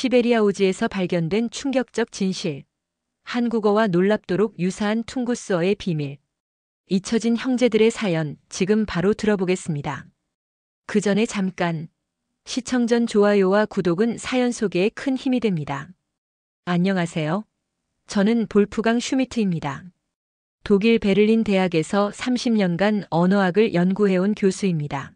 시베리아 오지에서 발견된 충격적 진실. 한국어와 놀랍도록 유사한 퉁구스어의 비밀. 잊혀진 형제들의 사연, 지금 바로 들어보겠습니다. 그 전에 잠깐. 시청 전 좋아요와 구독은 사연 소개에 큰 힘이 됩니다. 안녕하세요. 저는 볼프강 슈미트입니다. 독일 베를린 대학에서 30년간 언어학을 연구해온 교수입니다.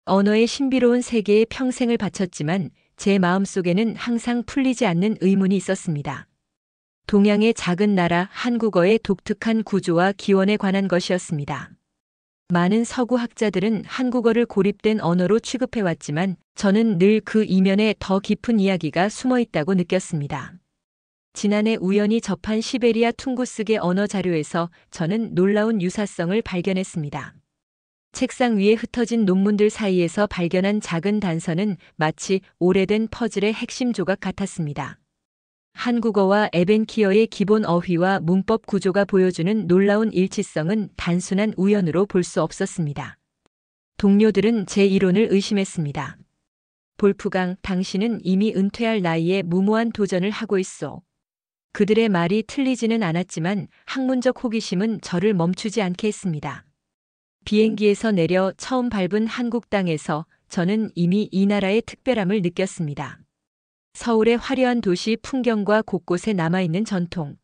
언어의 신비로운 세계에 평생을 바쳤지만 제 마음속에는 항상 풀리지 않는 의문이 있었습니다. 동양의 작은 나라 한국어의 독특한 구조와 기원에 관한 것이었습니다. 많은 서구 학자들은 한국어를 고립된 언어로 취급해왔지만 저는 늘 그 이면에 더 깊은 이야기가 숨어 있다고 느꼈습니다. 지난해 우연히 접한 시베리아 퉁구스계 언어 자료에서 저는 놀라운 유사성을 발견했습니다. 책상 위에 흩어진 논문들 사이에서 발견한 작은 단서는 마치 오래된 퍼즐의 핵심 조각 같았습니다. 한국어와 에벤키어의 기본 어휘와 문법 구조가 보여주는 놀라운 일치성은 단순한 우연으로 볼 수 없었습니다. 동료들은 제 이론을 의심했습니다. 볼프강, 당신은 이미 은퇴할 나이에 무모한 도전을 하고 있어. 그들의 말이 틀리지는 않았지만 학문적 호기심은 저를 멈추지 않게 했습니다. 비행기에서 내려 처음 밟은 한국 땅에서 저는 이미 이 나라의 특별함을 느꼈습니다. 서울의 화려한 도시 풍경과 곳곳에 남아있는 전통.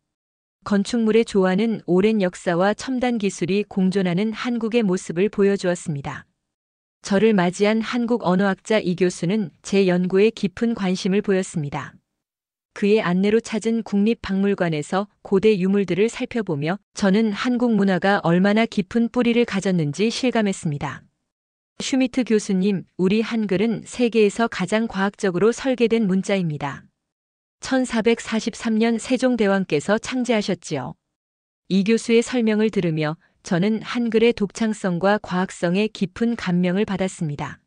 건축물의 조화는 오랜 역사와 첨단 기술이 공존하는 한국의 모습을 보여주었습니다. 저를 맞이한 한국 언어학자 이 교수는 제 연구에 깊은 관심을 보였습니다. 그의 안내로 찾은 국립박물관에서 고대 유물들을 살펴보며 저는 한국 문화가 얼마나 깊은 뿌리를 가졌는지 실감했습니다. 슈미트 교수님, 우리 한글은 세계에서 가장 과학적으로 설계된 문자입니다. 1443년 세종대왕께서 창제하셨지요. 이 교수의 설명을 들으며 저는 한글의 독창성과 과학성에 깊은 감명을 받았습니다.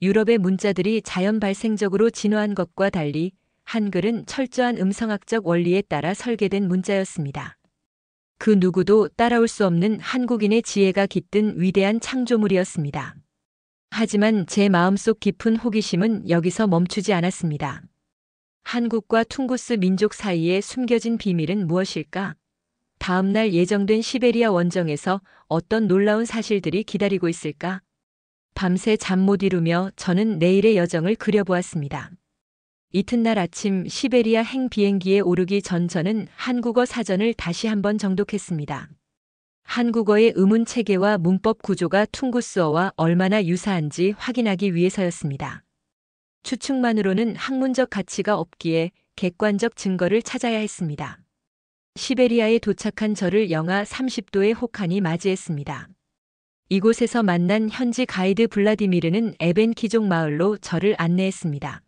유럽의 문자들이 자연 발생적으로 진화한 것과 달리 한글은 철저한 음성학적 원리에 따라 설계된 문자였습니다. 그 누구도 따라올 수 없는 한국인의 지혜가 깃든 위대한 창조물이었습니다. 하지만 제 마음속 깊은 호기심은 여기서 멈추지 않았습니다. 한국과 퉁구스 민족 사이에 숨겨진 비밀은 무엇일까? 다음 날 예정된 시베리아 원정에서 어떤 놀라운 사실들이 기다리고 있을까? 밤새 잠 못 이루며 저는 내일의 여정을 그려보았습니다. 이튿날 아침 시베리아 행 비행기에 오르기 전 저는 한국어 사전을 다시 한번 정독했습니다. 한국어의 의문 체계와 문법 구조가 퉁구스어와 얼마나 유사한지 확인하기 위해서였습니다. 추측만으로는 학문적 가치가 없기에 객관적 증거를 찾아야 했습니다. 시베리아에 도착한 저를 영하 30도의 혹한이 맞이했습니다. 이곳에서 만난 현지 가이드 블라디미르는 에벤키족 마을로 저를 안내했습니다.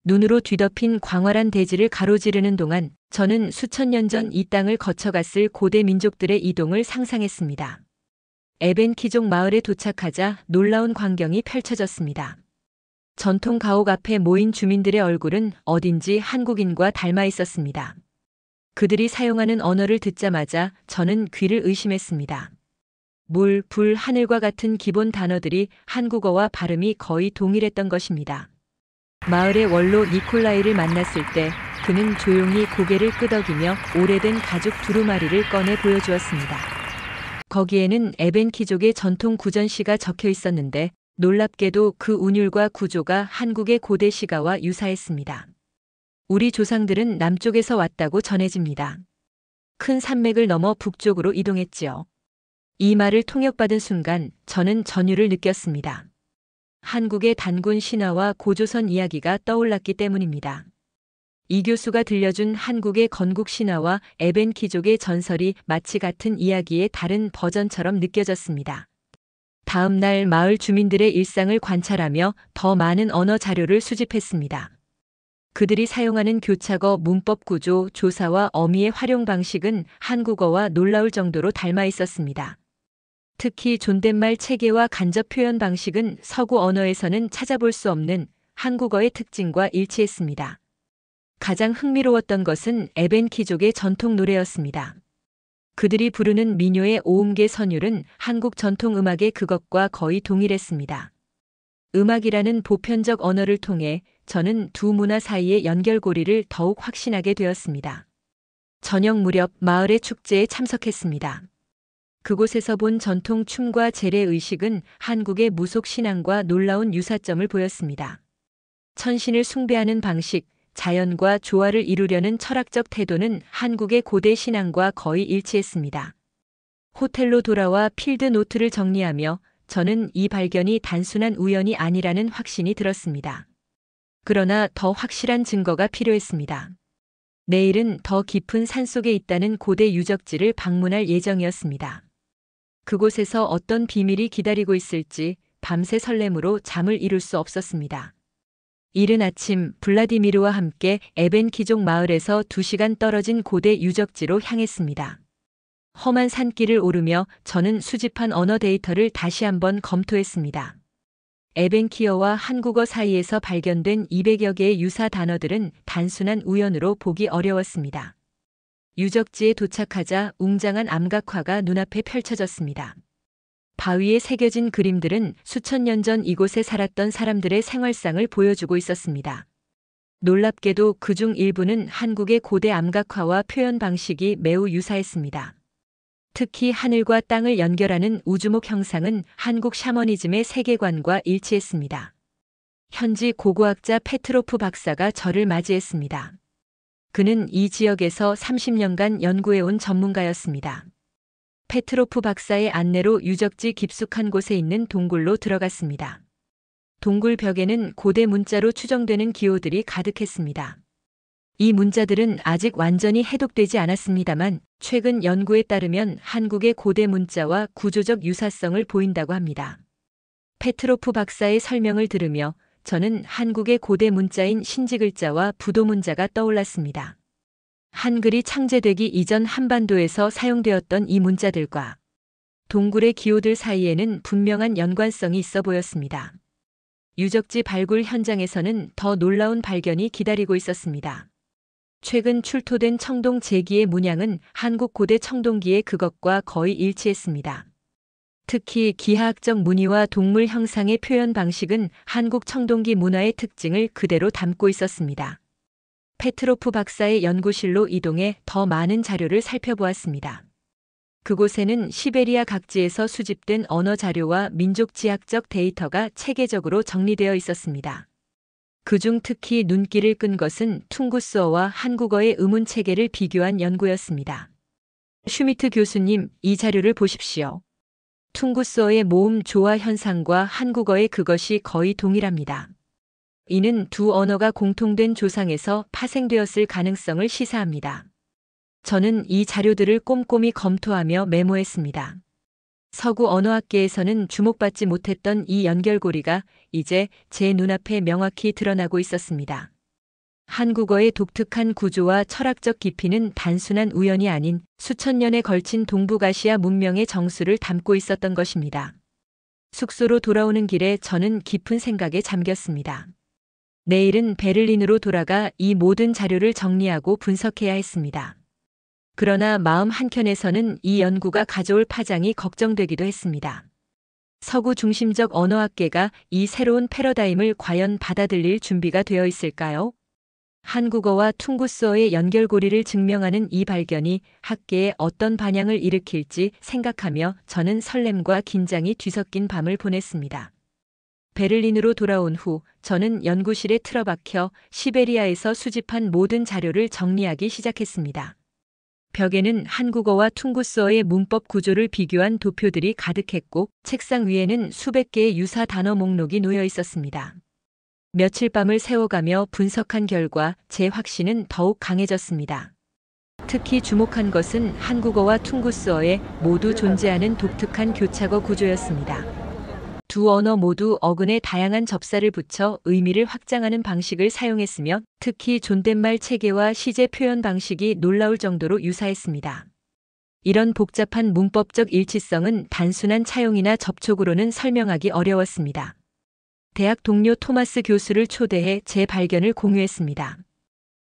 눈으로 뒤덮인 광활한 대지를 가로지르는 동안 저는 수천 년 전 이 땅을 거쳐갔을 고대 민족들의 이동을 상상했습니다. 에벤키족 마을에 도착하자 놀라운 광경이 펼쳐졌습니다. 전통 가옥 앞에 모인 주민들의 얼굴은 어딘지 한국인과 닮아 있었습니다. 그들이 사용하는 언어를 듣자마자 저는 귀를 의심했습니다. 물, 불, 하늘과 같은 기본 단어들이 한국어와 발음이 거의 동일했던 것입니다. 마을의 원로 니콜라이를 만났을 때 그는 조용히 고개를 끄덕이며 오래된 가죽 두루마리를 꺼내 보여주었습니다. 거기에는 에벤키족의 전통 구전시가 적혀 있었는데 놀랍게도 그 운율과 구조가 한국의 고대 시가와 유사했습니다. 우리 조상들은 남쪽에서 왔다고 전해집니다. 큰 산맥을 넘어 북쪽으로 이동했지요. 이 말을 통역받은 순간 저는 전율을 느꼈습니다. 한국의 단군 신화와 고조선 이야기가 떠올랐기 때문입니다. 이 교수가 들려준 한국의 건국 신화와 에벤키족의 전설이 마치 같은 이야기의 다른 버전처럼 느껴졌습니다. 다음 날 마을 주민들의 일상을 관찰하며 더 많은 언어 자료를 수집했습니다. 그들이 사용하는 교차어, 문법 구조, 조사와 어미의 활용 방식은 한국어와 놀라울 정도로 닮아 있었습니다. 특히 존댓말 체계와 간접 표현 방식은 서구 언어에서는 찾아볼 수 없는 한국어의 특징과 일치했습니다. 가장 흥미로웠던 것은 에벤키족의 전통 노래였습니다. 그들이 부르는 민요의 오음계 선율은 한국 전통 음악의 그것과 거의 동일했습니다. 음악이라는 보편적 언어를 통해 저는 두 문화 사이의 연결고리를 더욱 확신하게 되었습니다. 저녁 무렵 마을의 축제에 참석했습니다. 그곳에서 본 전통 춤과 재래의식은 한국의 무속 신앙과 놀라운 유사점을 보였습니다. 천신을 숭배하는 방식, 자연과 조화를 이루려는 철학적 태도는 한국의 고대 신앙과 거의 일치했습니다. 호텔로 돌아와 필드 노트를 정리하며 저는 이 발견이 단순한 우연이 아니라는 확신이 들었습니다. 그러나 더 확실한 증거가 필요했습니다. 내일은 더 깊은 산속에 있다는 고대 유적지를 방문할 예정이었습니다. 그곳에서 어떤 비밀이 기다리고 있을지 밤새 설렘으로 잠을 이룰 수 없었습니다. 이른 아침 블라디미르와 함께 에벤키족 마을에서 2시간 떨어진 고대 유적지로 향했습니다. 험한 산길을 오르며 저는 수집한 언어 데이터를 다시 한번 검토했습니다. 에벤키어와 한국어 사이에서 발견된 200여 개의 유사 단어들은 단순한 우연으로 보기 어려웠습니다. 유적지에 도착하자 웅장한 암각화가 눈앞에 펼쳐졌습니다. 바위에 새겨진 그림들은 수천 년 전 이곳에 살았던 사람들의 생활상을 보여주고 있었습니다. 놀랍게도 그중 일부는 한국의 고대 암각화와 표현 방식이 매우 유사했습니다. 특히 하늘과 땅을 연결하는 우주목 형상은 한국 샤머니즘의 세계관과 일치했습니다. 현지 고고학자 페트로프 박사가 저를 맞이했습니다. 그는 이 지역에서 30년간 연구해온 전문가였습니다. 페트로프 박사의 안내로 유적지 깊숙한 곳에 있는 동굴로 들어갔습니다. 동굴 벽에는 고대 문자로 추정되는 기호들이 가득했습니다. 이 문자들은 아직 완전히 해독되지 않았습니다만 최근 연구에 따르면 한국의 고대 문자와 구조적 유사성을 보인다고 합니다. 페트로프 박사의 설명을 들으며 저는 한국의 고대 문자인 신지글자와 부도 문자가 떠올랐습니다. 한글이 창제되기 이전 한반도에서 사용되었던 이 문자들과 동굴의 기호들 사이에는 분명한 연관성이 있어 보였습니다. 유적지 발굴 현장에서는 더 놀라운 발견이 기다리고 있었습니다. 최근 출토된 청동 제기의 문양은 한국 고대 청동기의 그것과 거의 일치했습니다. 특히 기하학적 무늬와 동물 형상의 표현 방식은 한국 청동기 문화의 특징을 그대로 담고 있었습니다. 페트로프 박사의 연구실로 이동해 더 많은 자료를 살펴보았습니다. 그곳에는 시베리아 각지에서 수집된 언어 자료와 민족 지학적 데이터가 체계적으로 정리되어 있었습니다. 그중 특히 눈길을 끈 것은 퉁구스어와 한국어의 의문 체계를 비교한 연구였습니다. 슈미트 교수님, 이 자료를 보십시오. 퉁구스어의 모음 조화 현상과 한국어의 그것이 거의 동일합니다. 이는 두 언어가 공통된 조상에서 파생되었을 가능성을 시사합니다. 저는 이 자료들을 꼼꼼히 검토하며 메모했습니다. 서구 언어학계에서는 주목받지 못했던 이 연결고리가 이제 제 눈앞에 명확히 드러나고 있었습니다. 한국어의 독특한 구조와 철학적 깊이는 단순한 우연이 아닌 수천 년에 걸친 동북아시아 문명의 정수를 담고 있었던 것입니다. 숙소로 돌아오는 길에 저는 깊은 생각에 잠겼습니다. 내일은 베를린으로 돌아가 이 모든 자료를 정리하고 분석해야 했습니다. 그러나 마음 한켠에서는 이 연구가 가져올 파장이 걱정되기도 했습니다. 서구 중심적 언어학계가 이 새로운 패러다임을 과연 받아들일 준비가 되어 있을까요? 한국어와 퉁구스어의 연결고리를 증명하는 이 발견이 학계에 어떤 반향을 일으킬지 생각하며 저는 설렘과 긴장이 뒤섞인 밤을 보냈습니다. 베를린으로 돌아온 후 저는 연구실에 틀어박혀 시베리아에서 수집한 모든 자료를 정리하기 시작했습니다. 벽에는 한국어와 퉁구스어의 문법 구조를 비교한 도표들이 가득했고 책상 위에는 수백 개의 유사 단어 목록이 놓여 있었습니다. 며칠 밤을 새워가며 분석한 결과 제 확신은 더욱 강해졌습니다. 특히 주목한 것은 한국어와 퉁구스어에 모두 존재하는 독특한 교차어 구조였습니다. 두 언어 모두 어근에 다양한 접사를 붙여 의미를 확장하는 방식을 사용했으며 특히 존댓말 체계와 시제 표현 방식이 놀라울 정도로 유사했습니다. 이런 복잡한 문법적 일치성은 단순한 차용이나 접촉으로는 설명하기 어려웠습니다. 대학 동료 토마스 교수를 초대해 제 발견을 공유했습니다.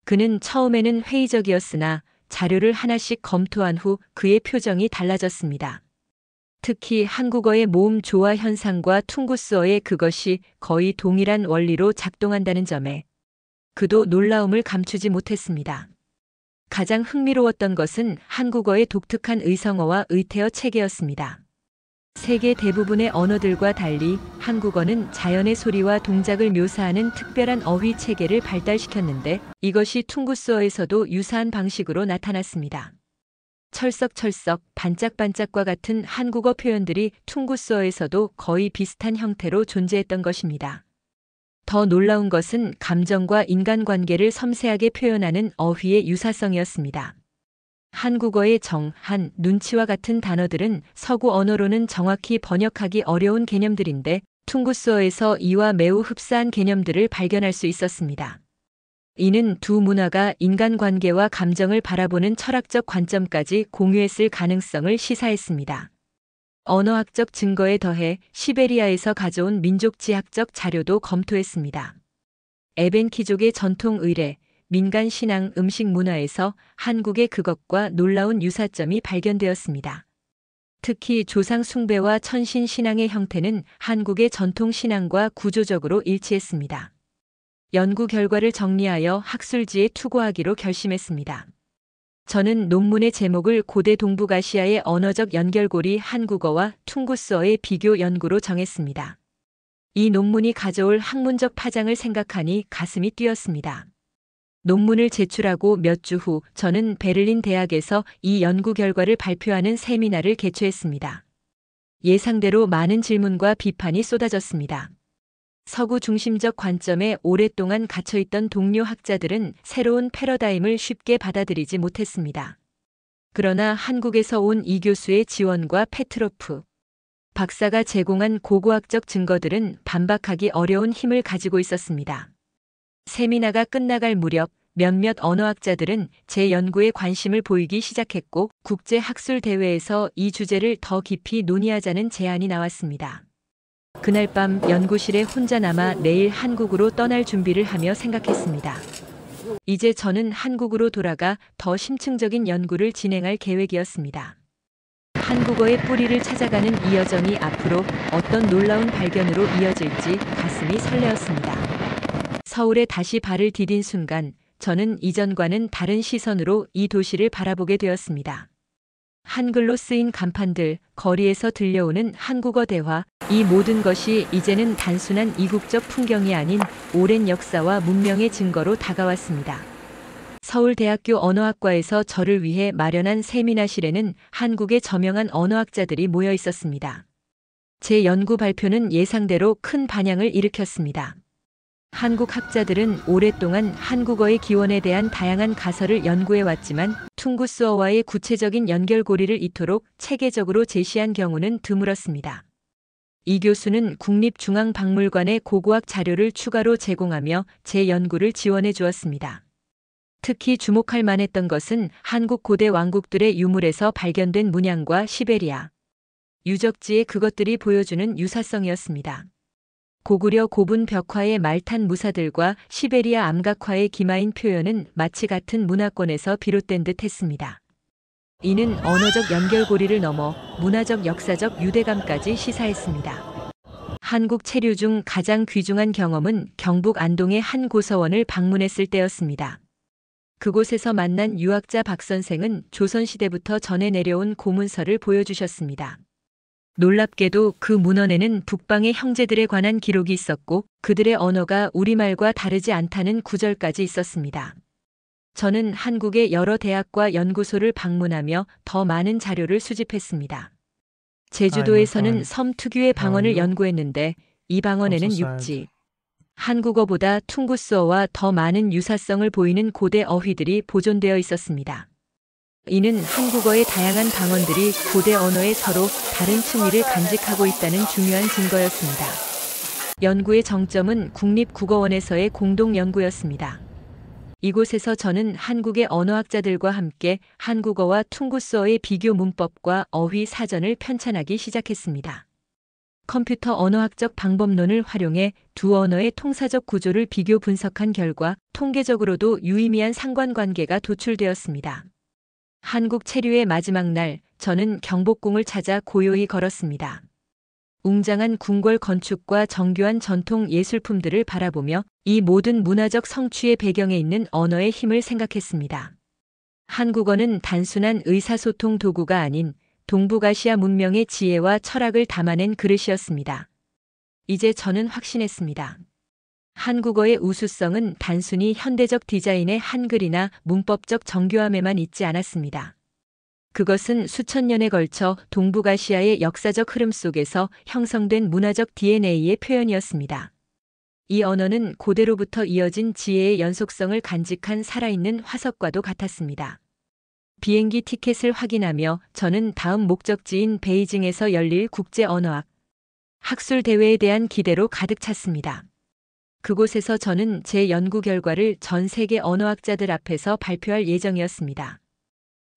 그는 처음에는 회의적이었으나 자료를 하나씩 검토한 후 그의 표정이 달라졌습니다. 특히 한국어의 모음 조화 현상과 퉁구스어의 그것이 거의 동일한 원리로 작동한다는 점에 그도 놀라움을 감추지 못했습니다. 가장 흥미로웠던 것은 한국어의 독특한 의성어와 의태어 체계였습니다. 세계 대부분의 언어들과 달리 한국어는 자연의 소리와 동작을 묘사하는 특별한 어휘 체계를 발달시켰는데 이것이 퉁구스어에서도 유사한 방식으로 나타났습니다. 철썩철썩, 반짝반짝과 같은 한국어 표현들이 퉁구스어에서도 거의 비슷한 형태로 존재했던 것입니다. 더 놀라운 것은 감정과 인간관계를 섬세하게 표현하는 어휘의 유사성이었습니다. 한국어의 정, 한, 눈치와 같은 단어들은 서구 언어로는 정확히 번역하기 어려운 개념들인데 퉁구스어에서 이와 매우 흡사한 개념들을 발견할 수 있었습니다. 이는 두 문화가 인간관계와 감정을 바라보는 철학적 관점까지 공유했을 가능성을 시사했습니다. 언어학적 증거에 더해 시베리아에서 가져온 민족지학적 자료도 검토했습니다. 에벤키족의 전통 의례, 민간 신앙, 음식 문화에서 한국의 그것과 놀라운 유사점이 발견되었습니다. 특히 조상 숭배와 천신 신앙의 형태는 한국의 전통 신앙과 구조적으로 일치했습니다. 연구 결과를 정리하여 학술지에 투고하기로 결심했습니다. 저는 논문의 제목을 고대 동북아시아의 언어적 연결고리 한국어와 퉁구스어의 비교 연구로 정했습니다. 이 논문이 가져올 학문적 파장을 생각하니 가슴이 뛰었습니다. 논문을 제출하고 몇 주 후 저는 베를린 대학에서 이 연구 결과를 발표하는 세미나를 개최했습니다. 예상대로 많은 질문과 비판이 쏟아졌습니다. 서구 중심적 관점에 오랫동안 갇혀있던 동료 학자들은 새로운 패러다임을 쉽게 받아들이지 못했습니다. 그러나 한국에서 온 이 교수의 지원과 페트로프 박사가 제공한 고고학적 증거들은 반박하기 어려운 힘을 가지고 있었습니다. 세미나가 끝나갈 무렵 몇몇 언어학자들은 제 연구에 관심을 보이기 시작했고 국제학술대회에서 이 주제를 더 깊이 논의하자는 제안이 나왔습니다. 그날 밤 연구실에 혼자 남아 내일 한국으로 떠날 준비를 하며 생각했습니다. 이제 저는 한국으로 돌아가 더 심층적인 연구를 진행할 계획이었습니다. 한국어의 뿌리를 찾아가는 이 여정이 앞으로 어떤 놀라운 발견으로 이어질지 가슴이 설레었습니다. 서울에 다시 발을 디딘 순간 저는 이전과는 다른 시선으로 이 도시를 바라보게 되었습니다. 한글로 쓰인 간판들, 거리에서 들려오는 한국어 대화, 이 모든 것이 이제는 단순한 이국적 풍경이 아닌 오랜 역사와 문명의 증거로 다가왔습니다. 서울대학교 언어학과에서 저를 위해 마련한 세미나실에는 한국의 저명한 언어학자들이 모여 있었습니다. 제 연구 발표는 예상대로 큰 반향을 일으켰습니다. 한국 학자들은 오랫동안 한국어의 기원에 대한 다양한 가설을 연구해왔지만 퉁구스어와의 구체적인 연결고리를 이토록 체계적으로 제시한 경우는 드물었습니다. 이 교수는 국립중앙박물관의 고고학 자료를 추가로 제공하며 제 연구를 지원해 주었습니다. 특히 주목할 만했던 것은 한국 고대 왕국들의 유물에서 발견된 문양과 시베리아 유적지의 그것들이 보여주는 유사성이었습니다. 고구려 고분 벽화의 말탄 무사들과 시베리아 암각화의 기마인 표현은 마치 같은 문화권에서 비롯된 듯 했습니다. 이는 언어적 연결고리를 넘어 문화적 역사적 유대감까지 시사했습니다. 한국 체류 중 가장 귀중한 경험은 경북 안동의 한 고서원을 방문했을 때였습니다. 그곳에서 만난 유학자 박 선생은 조선시대부터 전해 내려온 고문서를 보여주셨습니다. 놀랍게도 그 문헌에는 북방의 형제들에 관한 기록이 있었고 그들의 언어가 우리말과 다르지 않다는 구절까지 있었습니다. 저는 한국의 여러 대학과 연구소를 방문하며 더 많은 자료를 수집했습니다. 제주도에서는 섬 특유의 방언을 연구했는데 이 방언에는 육지, 한국어보다 퉁구스어와 더 많은 유사성을 보이는 고대 어휘들이 보존되어 있었습니다. 이는 한국어의 다양한 방언들이 고대 언어의 서로 다른 층위를 간직하고 있다는 중요한 증거였습니다. 연구의 정점은 국립국어원에서의 공동 연구였습니다. 이곳에서 저는 한국의 언어학자들과 함께 한국어와 퉁구스어의 비교 문법과 어휘 사전을 편찬하기 시작했습니다. 컴퓨터 언어학적 방법론을 활용해 두 언어의 통사적 구조를 비교 분석한 결과 통계적으로도 유의미한 상관관계가 도출되었습니다. 한국 체류의 마지막 날, 저는 경복궁을 찾아 고요히 걸었습니다. 웅장한 궁궐 건축과 정교한 전통 예술품들을 바라보며 이 모든 문화적 성취의 배경에 있는 언어의 힘을 생각했습니다. 한국어는 단순한 의사소통 도구가 아닌 동북아시아 문명의 지혜와 철학을 담아낸 그릇이었습니다. 이제 저는 확신했습니다. 한국어의 우수성은 단순히 현대적 디자인의 한글이나 문법적 정교함에만 있지 않았습니다. 그것은 수천 년에 걸쳐 동북아시아의 역사적 흐름 속에서 형성된 문화적 DNA의 표현이었습니다. 이 언어는 고대로부터 이어진 지혜의 연속성을 간직한 살아있는 화석과도 같았습니다. 비행기 티켓을 확인하며 저는 다음 목적지인 베이징에서 열릴 국제 언어학 학술 대회에 대한 기대로 가득 찼습니다. 그곳에서 저는 제 연구 결과를 전 세계 언어학자들 앞에서 발표할 예정이었습니다.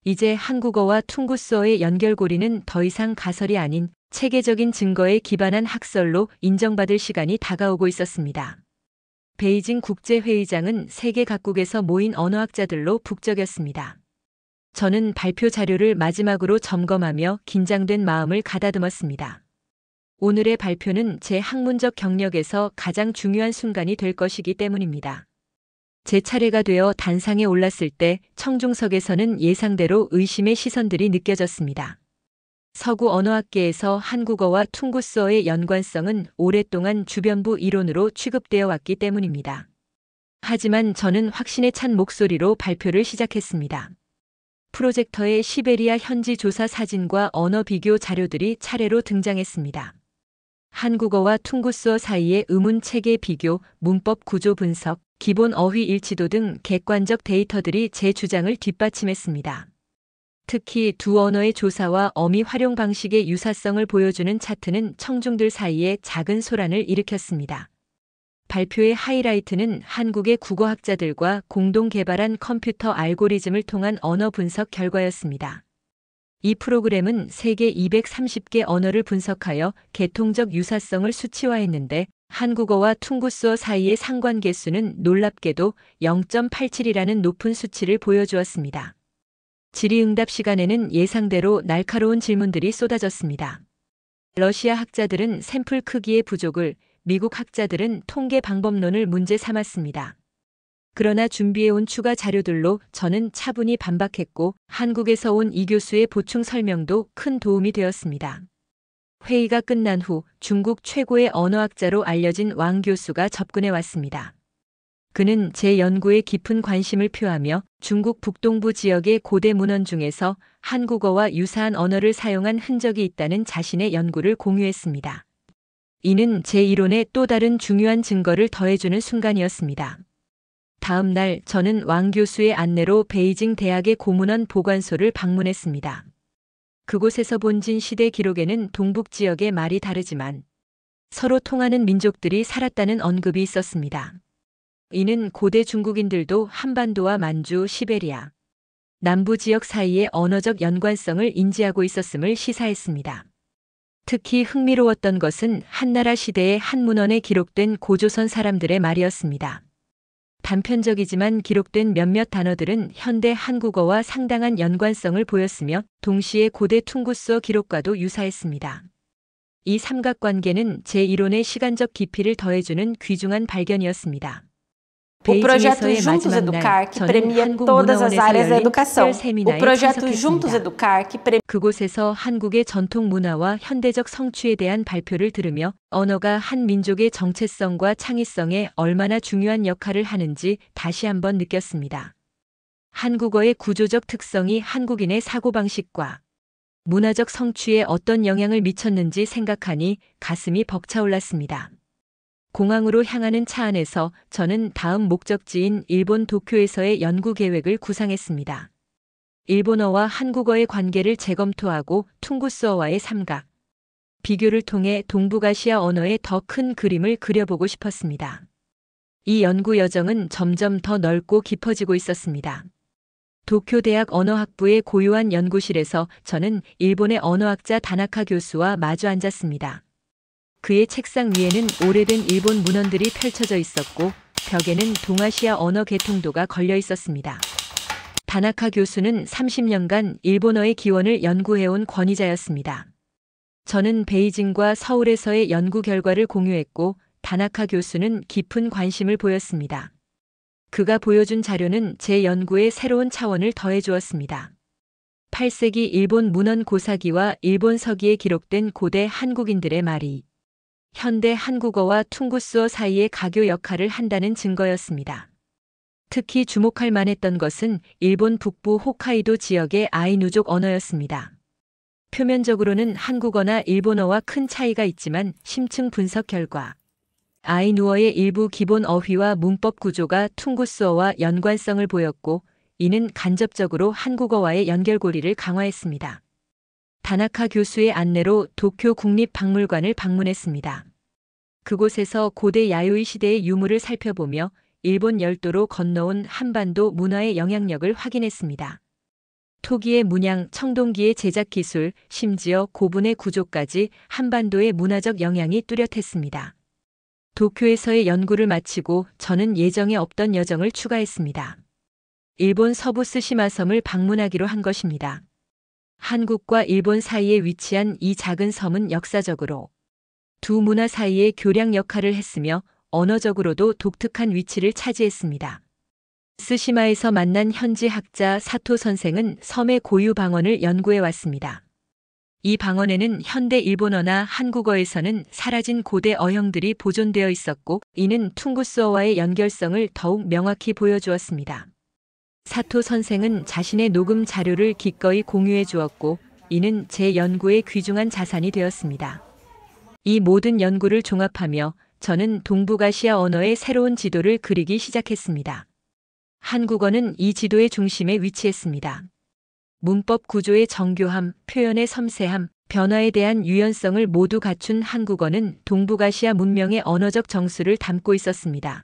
이제 한국어와 퉁구스어의 연결고리는 더 이상 가설이 아닌 체계적인 증거에 기반한 학설로 인정받을 시간이 다가오고 있었습니다. 베이징 국제회의장은 세계 각국에서 모인 언어학자들로 북적였습니다. 저는 발표 자료를 마지막으로 점검하며 긴장된 마음을 가다듬었습니다. 오늘의 발표는 제 학문적 경력에서 가장 중요한 순간이 될 것이기 때문입니다. 제 차례가 되어 단상에 올랐을 때 청중석에서는 예상대로 의심의 시선들이 느껴졌습니다. 서구 언어학계에서 한국어와 퉁구스어의 연관성은 오랫동안 주변부 이론으로 취급되어 왔기 때문입니다. 하지만 저는 확신에 찬 목소리로 발표를 시작했습니다. 프로젝터에 시베리아 현지 조사 사진과 언어 비교 자료들이 차례로 등장했습니다. 한국어와 퉁구스어 사이의 의문 체계 비교, 문법 구조 분석, 기본 어휘 일치도 등 객관적 데이터들이 제 주장을 뒷받침했습니다. 특히 두 언어의 조사와 어미 활용 방식의 유사성을 보여주는 차트는 청중들 사이에 작은 소란을 일으켰습니다. 발표의 하이라이트는 한국의 국어학자들과 공동 개발한 컴퓨터 알고리즘을 통한 언어 분석 결과였습니다. 이 프로그램은 세계 230개 언어를 분석하여 계통적 유사성을 수치화했는데 한국어와 퉁구스어 사이의 상관계수는 놀랍게도 0.87이라는 높은 수치를 보여주었습니다. 질의응답 시간에는 예상대로 날카로운 질문들이 쏟아졌습니다. 러시아 학자들은 샘플 크기의 부족을, 미국 학자들은 통계 방법론을 문제 삼았습니다. 그러나 준비해온 추가 자료들로 저는 차분히 반박했고 한국에서 온 이 교수의 보충 설명도 큰 도움이 되었습니다. 회의가 끝난 후 중국 최고의 언어학자로 알려진 왕 교수가 접근해 왔습니다. 그는 제 연구에 깊은 관심을 표하며 중국 북동부 지역의 고대 문헌 중에서 한국어와 유사한 언어를 사용한 흔적이 있다는 자신의 연구를 공유했습니다. 이는 제 이론에 또 다른 중요한 증거를 더해주는 순간이었습니다. 다음 날 저는 왕 교수의 안내로 베이징 대학의 고문원 보관소를 방문했습니다. 그곳에서 본진 시대 기록에는 동북 지역의 말이 다르지만 서로 통하는 민족들이 살았다는 언급이 있었습니다. 이는 고대 중국인들도 한반도와 만주, 시베리아, 남부 지역 사이의 언어적 연관성을 인지하고 있었음을 시사했습니다. 특히 흥미로웠던 것은 한나라 시대의 한 문헌에 기록된 고조선 사람들의 말이었습니다. 단편적이지만 기록된 몇몇 단어들은 현대 한국어와 상당한 연관성을 보였으며 동시에 고대 퉁구스어 기록과도 유사했습니다. 이 삼각관계는 제 이론의 시간적 깊이를 더해주는 귀중한 발견이었습니다. O projeto Juntos Educar, que premia todas as áreas da educação. O projeto Juntos Educar, que premia 그곳에서 한국의 전통 문화와 현대적 성취에 대한 발표를 들으며 언어가 한 민족의 정체성과 창의성에 얼마나 중요한 역할을 하는지 다시 한번 느꼈습니다. 한국어의 구조적 특성이 한국인의 사고방식과 문화적 성취에 어떤 영향을 미쳤는지 생각하니 가슴이 벅차올랐습니다. 공항으로 향하는 차 안에서 저는 다음 목적지인 일본 도쿄에서의 연구 계획을 구상했습니다. 일본어와 한국어의 관계를 재검토하고 퉁구스어와의 삼각 비교를 통해 동북아시아 언어의 더 큰 그림을 그려보고 싶었습니다. 이 연구 여정은 점점 더 넓고 깊어지고 있었습니다. 도쿄대학 언어학부의 고유한 연구실에서 저는 일본의 언어학자 다나카 교수와 마주 앉았습니다. 그의 책상 위에는 오래된 일본 문헌들이 펼쳐져 있었고 벽에는 동아시아 언어 계통도가 걸려 있었습니다. 다나카 교수는 30년간 일본어의 기원을 연구해온 권위자였습니다. 저는 베이징과 서울에서의 연구 결과를 공유했고 다나카 교수는 깊은 관심을 보였습니다. 그가 보여준 자료는 제 연구에 새로운 차원을 더해주었습니다. 8세기 일본 문헌 고사기와 일본 서기에 기록된 고대 한국인들의 말이 현대 한국어와 퉁구스어 사이의 가교 역할을 한다는 증거였습니다. 특히 주목할 만했던 것은 일본 북부 홋카이도 지역의 아이누족 언어였습니다. 표면적으로는 한국어나 일본어와 큰 차이가 있지만 심층 분석 결과 아이누어의 일부 기본 어휘와 문법 구조가 퉁구스어와 연관성을 보였고 이는 간접적으로 한국어와의 연결고리를 강화했습니다. 다나카 교수의 안내로 도쿄 국립박물관을 방문했습니다. 그곳에서 고대 야요이 시대의 유물을 살펴보며 일본 열도로 건너온 한반도 문화의 영향력을 확인했습니다. 토기의 문양, 청동기의 제작 기술, 심지어 고분의 구조까지 한반도의 문화적 영향이 뚜렷했습니다. 도쿄에서의 연구를 마치고 저는 예정에 없던 여정을 추가했습니다. 일본 서부 스시마섬을 방문하기로 한 것입니다. 한국과 일본 사이에 위치한 이 작은 섬은 역사적으로 두 문화 사이의 교량 역할을 했으며 언어적으로도 독특한 위치를 차지했습니다. 스시마에서 만난 현지 학자 사토 선생은 섬의 고유 방언을 연구해 왔습니다. 이 방언에는 현대 일본어나 한국어에서는 사라진 고대 어형들이 보존되어 있었고 이는 퉁구스어와의 연결성을 더욱 명확히 보여주었습니다. 사토 선생은 자신의 녹음 자료를 기꺼이 공유해 주었고 이는 제 연구의 귀중한 자산이 되었습니다. 이 모든 연구를 종합하며 저는 동북아시아 언어의 새로운 지도를 그리기 시작했습니다. 한국어는 이 지도의 중심에 위치했습니다. 문법 구조의 정교함, 표현의 섬세함, 변화에 대한 유연성을 모두 갖춘 한국어는 동북아시아 문명의 언어적 정수를 담고 있었습니다.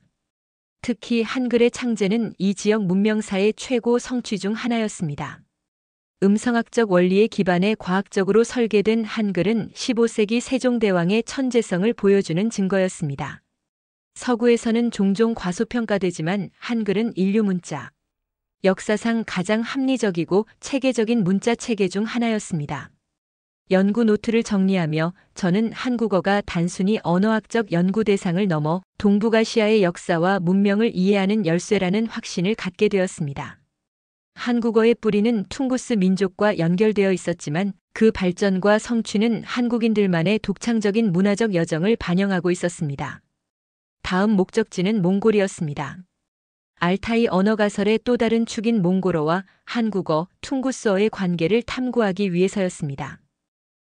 특히 한글의 창제는 이 지역 문명사의 최고 성취 중 하나였습니다. 음성학적 원리에 기반해 과학적으로 설계된 한글은 15세기 세종대왕의 천재성을 보여주는 증거였습니다. 서구에서는 종종 과소평가되지만 한글은 인류 문자, 역사상 가장 합리적이고 체계적인 문자 체계 중 하나였습니다. 연구 노트를 정리하며 저는 한국어가 단순히 언어학적 연구 대상을 넘어 동북아시아의 역사와 문명을 이해하는 열쇠라는 확신을 갖게 되었습니다. 한국어의 뿌리는 퉁구스 민족과 연결되어 있었지만 그 발전과 성취는 한국인들만의 독창적인 문화적 여정을 반영하고 있었습니다. 다음 목적지는 몽골이었습니다. 알타이 언어 가설의 또 다른 축인 몽골어와 한국어, 퉁구스어의 관계를 탐구하기 위해서였습니다.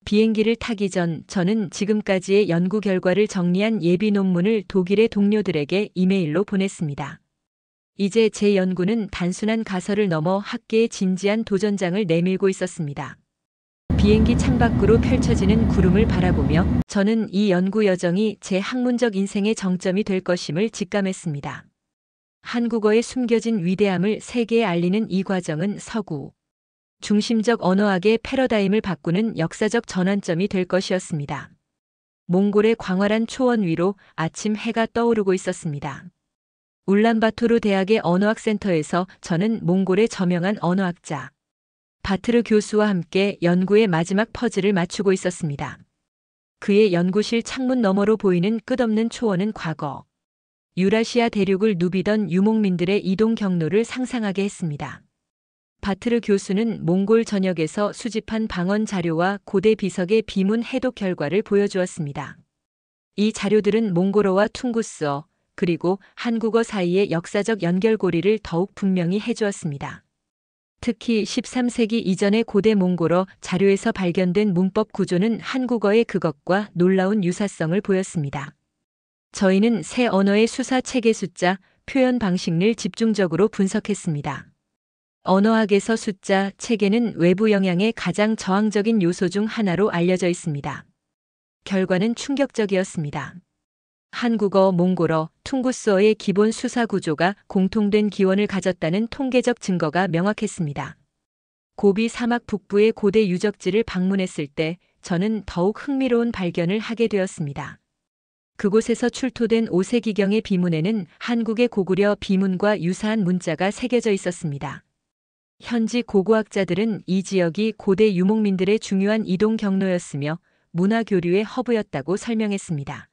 비행기를 타기 전 저는 지금까지의 연구 결과를 정리한 예비 논문을 독일의 동료들에게 이메일로 보냈습니다. 이제 제 연구는 단순한 가설을 넘어 학계의 진지한 도전장을 내밀고 있었습니다. 비행기 창밖으로 펼쳐지는 구름을 바라보며 저는 이 연구 여정이 제 학문적 인생의 정점이 될 것임을 직감했습니다. 한국어의 숨겨진 위대함을 세계에 알리는 이 과정은 서구 중심적 언어학의 패러다임을 바꾸는 역사적 전환점이 될 것이었습니다. 몽골의 광활한 초원 위로 아침 해가 떠오르고 있었습니다. 울란바토르 대학의 언어학센터에서 저는 몽골의 저명한 언어학자 바트르 교수와 함께 연구의 마지막 퍼즐을 맞추고 있었습니다. 그의 연구실 창문 너머로 보이는 끝없는 초원은 과거 유라시아 대륙을 누비던 유목민들의 이동 경로를 상상하게 했습니다. 바트르 교수는 몽골 전역에서 수집한 방언 자료와 고대 비석의 비문 해독 결과를 보여주었습니다. 이 자료들은 몽골어와 퉁구스어 그리고 한국어 사이의 역사적 연결고리를 더욱 분명히 해주었습니다. 특히 13세기 이전의 고대 몽골어 자료에서 발견된 문법 구조는 한국어의 그것과 놀라운 유사성을 보였습니다. 저희는 새 언어의 수사 체계 숫자, 표현 방식을 집중적으로 분석했습니다. 언어학에서 숫자, 체계는 외부 영향의 가장 저항적인 요소 중 하나로 알려져 있습니다. 결과는 충격적이었습니다. 한국어, 몽골어, 퉁구스어의 기본 수사 구조가 공통된 기원을 가졌다는 통계적 증거가 명확했습니다. 고비 사막 북부의 고대 유적지를 방문했을 때 저는 더욱 흥미로운 발견을 하게 되었습니다. 그곳에서 출토된 5세기경의 비문에는 한국의 고구려 비문과 유사한 문자가 새겨져 있었습니다. 현지 고고학자들은 이 지역이 고대 유목민들의 중요한 이동 경로였으며 문화 교류의 허브였다고 설명했습니다.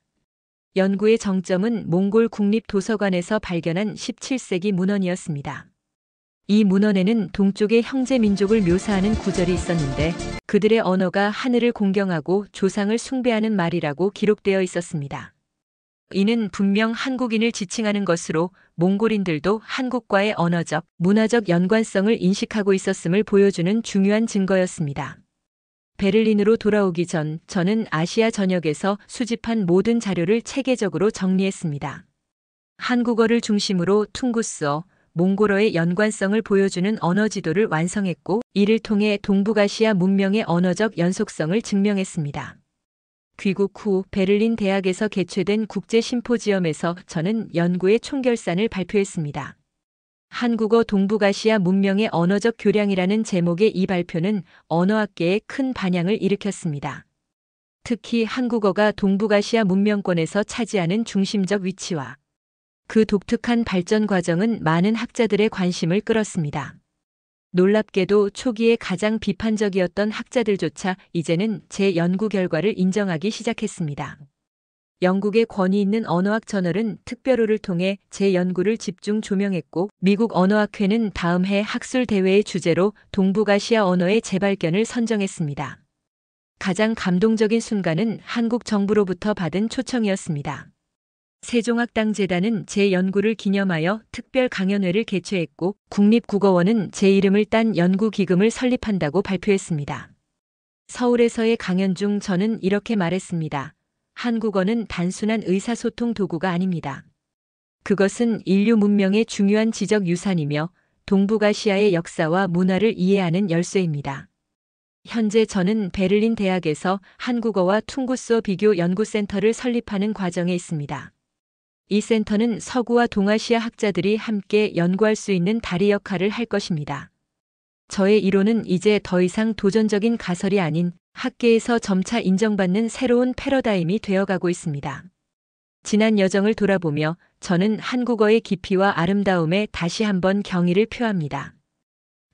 연구의 정점은 몽골 국립도서관에서 발견한 17세기 문헌이었습니다. 이 문헌에는 동쪽의 형제 민족을 묘사하는 구절이 있었는데 그들의 언어가 하늘을 공경하고 조상을 숭배하는 말이라고 기록되어 있었습니다. 이는 분명 한국인을 지칭하는 것으로 몽골인들도 한국과의 언어적, 문화적 연관성을 인식하고 있었음을 보여주는 중요한 증거였습니다. 베를린으로 돌아오기 전 저는 아시아 전역에서 수집한 모든 자료를 체계적으로 정리했습니다. 한국어를 중심으로 퉁구스어, 몽골어의 연관성을 보여주는 언어 지도를 완성했고 이를 통해 동북아시아 문명의 언어적 연속성을 증명했습니다. 귀국 후 베를린 대학에서 개최된 국제 심포지엄에서 저는 연구의 총결산을 발표했습니다. 한국어 동북아시아 문명의 언어적 교량이라는 제목의 이 발표는 언어학계에 큰 반향을 일으켰습니다. 특히 한국어가 동북아시아 문명권에서 차지하는 중심적 위치와 그 독특한 발전 과정은 많은 학자들의 관심을 끌었습니다. 놀랍게도 초기에 가장 비판적이었던 학자들조차 이제는 제 연구 결과를 인정하기 시작했습니다. 영국의 권위 있는 언어학 저널은 특별호를 통해 제 연구를 집중 조명했고 미국 언어학회는 다음 해 학술 대회의 주제로 동북아시아 언어의 재발견을 선정했습니다. 가장 감동적인 순간은 한국 정부로부터 받은 초청이었습니다. 세종학당재단은 제 연구를 기념하여 특별 강연회를 개최했고 국립국어원은 제 이름을 딴 연구기금을 설립한다고 발표했습니다. 서울에서의 강연 중 저는 이렇게 말했습니다. 한국어는 단순한 의사소통 도구가 아닙니다. 그것은 인류 문명의 중요한 지적 유산이며 동북아시아의 역사와 문화를 이해하는 열쇠입니다. 현재 저는 베를린 대학에서 한국어와 퉁구스어 비교 연구센터를 설립하는 과정에 있습니다. 이 센터는 서구와 동아시아 학자들이 함께 연구할 수 있는 다리 역할을 할 것입니다. 저의 이론은 이제 더 이상 도전적인 가설이 아닌 학계에서 점차 인정받는 새로운 패러다임이 되어가고 있습니다. 지난 여정을 돌아보며 저는 한국어의 깊이와 아름다움에 다시 한번 경의를 표합니다.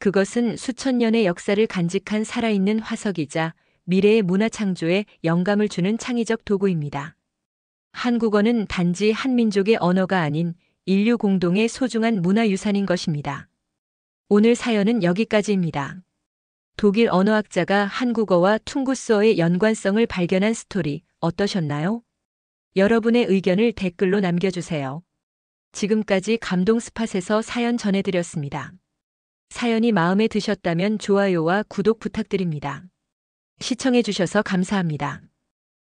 그것은 수천 년의 역사를 간직한 살아있는 화석이자 미래의 문화 창조에 영감을 주는 창의적 도구입니다. 한국어는 단지 한 민족의 언어가 아닌 인류 공동의 소중한 문화유산인 것입니다. 오늘 사연은 여기까지입니다. 독일 언어학자가 한국어와 퉁구스어의 연관성을 발견한 스토리 어떠셨나요? 여러분의 의견을 댓글로 남겨주세요. 지금까지 감동 스팟에서 사연 전해드렸습니다. 사연이 마음에 드셨다면 좋아요와 구독 부탁드립니다. 시청해주셔서 감사합니다.